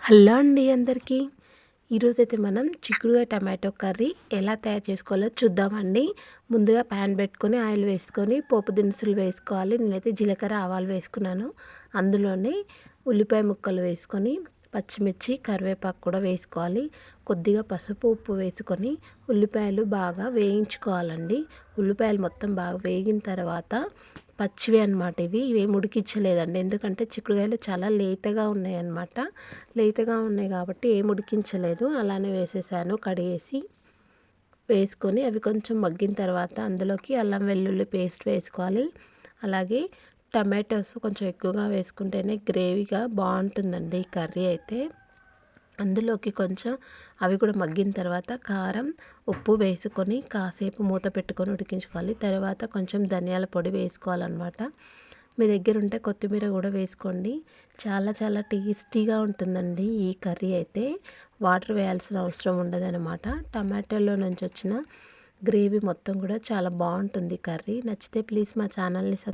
Hello అండి అందరికీ. ఈరోజైతే మనం చిక్కుడుకాయ టమాటో కర్రీ ఎలా తయారు చేసుకోవాలో చూద్దామండి. ముందుగా ప్యాన్ పెట్టుకొని ఆయిల్ వేసుకొని పోపు దినుసులు వేసుకోవాలి. నేనైతే జీలకర్ర ఆవాలు వేసుకున్నాను. అందులోనే ఉల్లిపాయ ముక్కలు వేసుకొని పచ్చిమిర్చి కరివేపాకు కూడా వేసుకోవాలి. కొద్దిగా పసుపు ఉప్పు వేసుకొని ఉల్లిపాయలు బాగా వేయించుకోవాలండి. ఉల్లిపాయలు మొత్తం బాగా వేగిన తర్వాత పచ్చివి అనమాట ఇవేం ఉడికించలేదండి. ఎందుకంటే చిక్కుడుకాయలు చాలా లేతగా ఉన్నాయన్నమాట. లేతగా ఉన్నాయి కాబట్టి ఏం ఉడికించలేదు, అలానే వేసేసాను. కడిగేసి వేసుకొని అవి కొంచెం మగ్గిన తర్వాత అందులోకి అల్లం వెల్లుల్లి పేస్ట్ వేసుకోవాలి. అలాగే టమాటోస్ కొంచెం ఎక్కువగా వేసుకుంటేనే గ్రేవీగా బాగుంటుందండి ఈ కర్రీ అయితే. అందులోకి కొంచెం అవి కూడా మగ్గిన తర్వాత కారం ఉప్పు వేసుకొని కాసేపు మూత పెట్టుకొని ఉడికించుకోవాలి. తర్వాత కొంచెం ధనియాల పొడి వేసుకోవాలన్నమాట. మీ దగ్గర ఉంటే కొత్తిమీర కూడా వేసుకోండి. చాలా చాలా టేస్టీగా ఉంటుందండి ఈ కర్రీ అయితే. వాటర్ వేయాల్సిన అవసరం ఉండదన్నమాట. టమాటోలో నుంచి వచ్చిన గ్రేవీ మొత్తం కూడా చాలా బాగుంటుంది కర్రీ. నచ్చితే ప్లీజ్ మా ఛానల్ని